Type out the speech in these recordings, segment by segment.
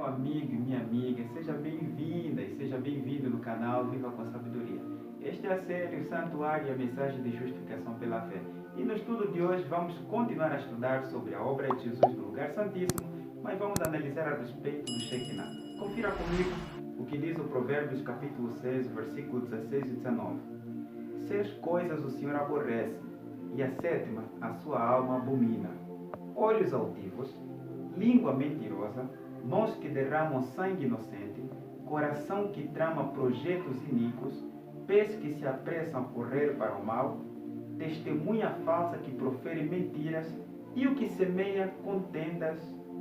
amigo e minha amiga, seja bem-vinda e seja bem-vindo no canal Viva com Sabedoria. Este é a série O Santuário e a Mensagem de Justificação pela Fé. E no estudo de hoje vamos continuar a estudar sobre a obra de Jesus no lugar santíssimo, mas vamos analisar a respeito do Shekinah. Confira comigo o que diz o Provérbios capítulo 6, versículos 16 e 19. 6 coisas o Senhor aborrece, e a sétima a sua alma abomina: olhos altivos, língua mentirosa, mãos que derramam sangue inocente, coração que trama projetos iníquos, pés que se apressam a correr para o mal, testemunha falsa que profere mentiras e o que semeia contendas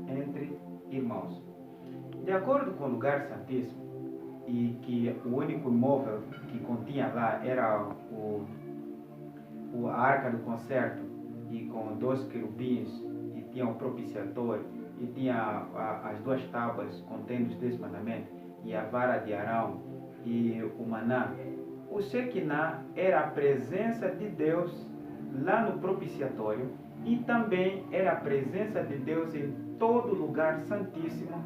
entre irmãos. De acordo com o lugar santíssimo, e que o único imóvel que continha lá era a arca do concerto, e com 2 querubins, e tinha o propiciatório, e tinha as 2 tábuas contendo os 10 mandamentos, e a vara de Arão, e o maná. O Shekinah era a presença de Deus lá no propiciatório, e também era a presença de Deus em todo lugar santíssimo,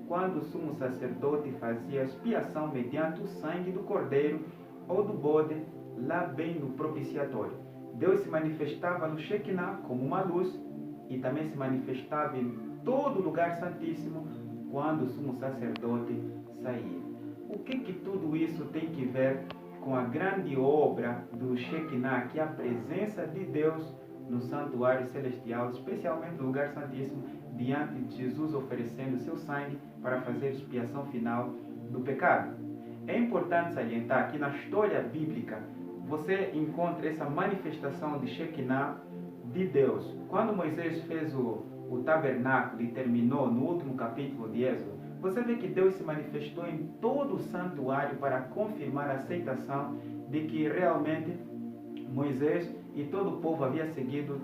quando o sumo sacerdote fazia expiação mediante o sangue do cordeiro ou do bode, lá bem no propiciatório. Deus se manifestava no Shekinah como uma luz, e também se manifestava em todo lugar santíssimo quando o sumo sacerdote saía. O que tudo isso tem que ver com a grande obra do Shekinah, que é a presença de Deus no santuário celestial, especialmente no lugar santíssimo, diante de Jesus oferecendo seu sangue para fazer expiação final do pecado? É importante salientar que na história bíblica você encontra essa manifestação de Shekinah de Deus. Quando Moisés fez o tabernáculo e terminou no último capítulo de Êxodo, você vê que Deus se manifestou em todo o santuário para confirmar a aceitação de que realmente Moisés e todo o povo havia seguido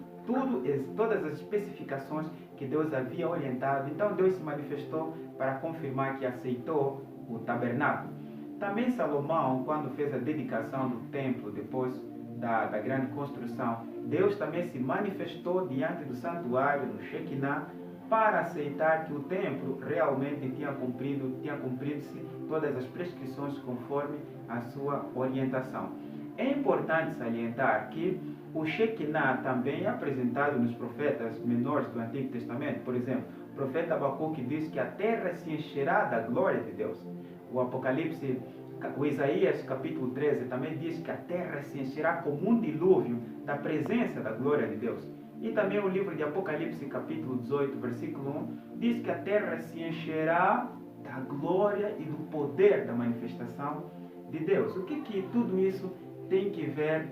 todas as especificações que Deus havia orientado. Então Deus se manifestou para confirmar que aceitou o tabernáculo. Também Salomão, quando fez a dedicação do templo depois da grande construção, Deus também se manifestou diante do santuário, no Shekinah, para aceitar que o templo realmente tinha cumprido-se todas as prescrições conforme a sua orientação. É importante salientar que o Shekinah também é apresentado nos profetas menores do Antigo Testamento. Por exemplo, o profeta Abacuque diz que a terra se encherá da glória de Deus. O Isaías capítulo 13 também diz que a terra se encherá como um dilúvio da presença da glória de Deus. E também o livro de Apocalipse capítulo 18, versículo 1, diz que a terra se encherá da glória e do poder da manifestação de Deus. O que tudo isso tem que ver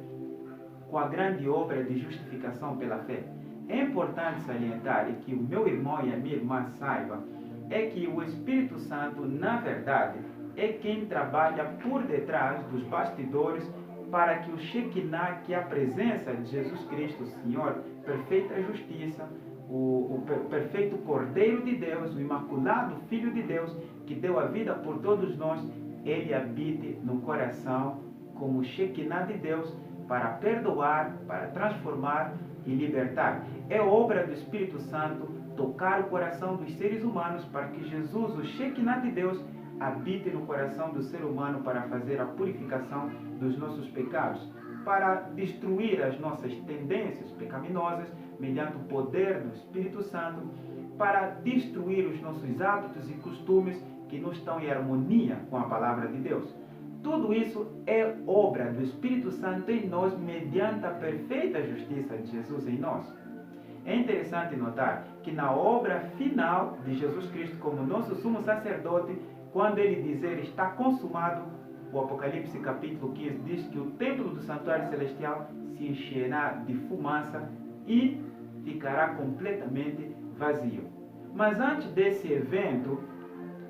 com a grande obra de justificação pela fé? É importante salientar, e que o meu irmão e a minha irmã saibam, é que o Espírito Santo, na verdade, é quem trabalha por detrás dos bastidores para que o Shekinah, que é a presença de Jesus Cristo, o Senhor, perfeita justiça, o perfeito Cordeiro de Deus, o imaculado Filho de Deus, que deu a vida por todos nós, ele habite no coração como Shekinah de Deus, para perdoar, para transformar e libertar. É obra do Espírito Santo tocar o coração dos seres humanos para que Jesus, o Shekinah de Deus, habite no coração do ser humano para fazer a purificação dos nossos pecados, para destruir as nossas tendências pecaminosas mediante o poder do Espírito Santo, para destruir os nossos hábitos e costumes que não estão em harmonia com a palavra de Deus. Tudo isso é obra do Espírito Santo em nós, mediante a perfeita justiça de Jesus em nós. É interessante notar que na obra final de Jesus Cristo como nosso sumo sacerdote, quando ele dizer está consumado, o Apocalipse capítulo 15 diz que o templo do santuário celestial se encherá de fumaça e ficará completamente vazio. Mas antes desse evento,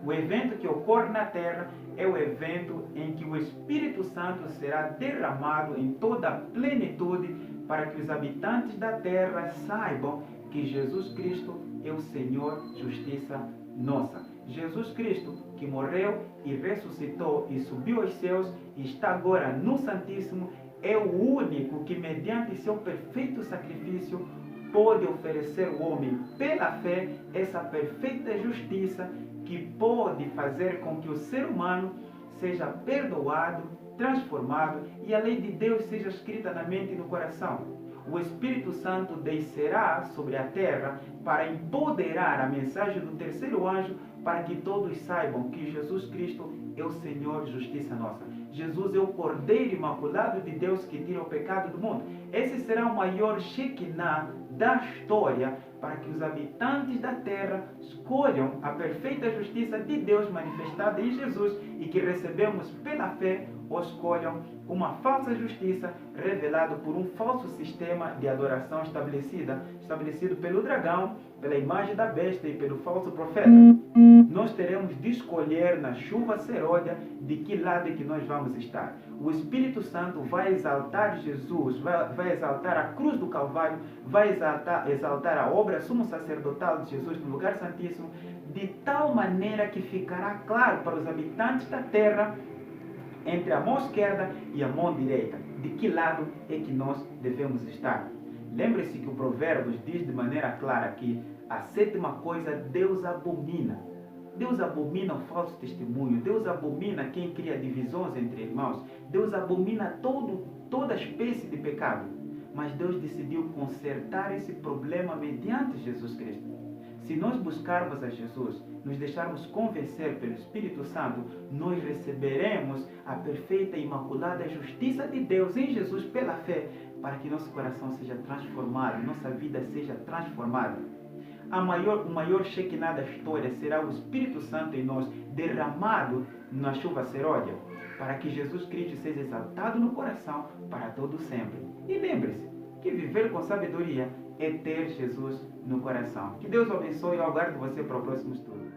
o evento que ocorre na terra é o evento em que o Espírito Santo será derramado em toda a plenitude para que os habitantes da terra saibam que Jesus Cristo é o Senhor, justiça nossa. Jesus Cristo, que morreu e ressuscitou e subiu aos céus e está agora no Santíssimo, é o único que, mediante seu perfeito sacrifício, pode oferecer ao homem, pela fé, essa perfeita justiça que pode fazer com que o ser humano seja perdoado, transformado e a lei de Deus seja escrita na mente e no coração. O Espírito Santo descerá sobre a terra para empoderar a mensagem do terceiro anjo para que todos saibam que Jesus Cristo é o Senhor justiça nossa. Jesus é o Cordeiro Imaculado de Deus que tira o pecado do mundo. Esse será o maior Shekinah da história para que os habitantes da terra escolham a perfeita justiça de Deus manifestada em Jesus e que recebemos pela fé ou escolham uma falsa justiça revelada por um falso sistema de adoração estabelecido pelo dragão, pela imagem da besta e pelo falso profeta. Nós teremos de escolher na chuva serôdia de que lado é que nós vamos estar. O Espírito Santo vai exaltar Jesus, vai exaltar a cruz do Calvário, vai exaltar a obra sumo sacerdotal de Jesus no lugar santíssimo, de tal maneira que ficará claro para os habitantes da terra, entre a mão esquerda e a mão direita, de que lado é que nós devemos estar. Lembre-se que o Provérbios diz de maneira clara que a sétima coisa Deus abomina. Deus abomina o falso testemunho, Deus abomina quem cria divisões entre irmãos, Deus abomina toda espécie de pecado. Mas Deus decidiu consertar esse problema mediante Jesus Cristo. Se nós buscarmos a Jesus, nos deixarmos convencer pelo Espírito Santo, nós receberemos a perfeita e imaculada justiça de Deus em Jesus pela fé, para que nosso coração seja transformado, nossa vida seja transformada. O maior Shekinah da história será o Espírito Santo em nós, derramado na chuva serôdia, para que Jesus Cristo seja exaltado no coração para todo sempre. E lembre-se que viver com sabedoria é ter Jesus no coração. Que Deus o abençoe e aguarde você para o próximo estudo.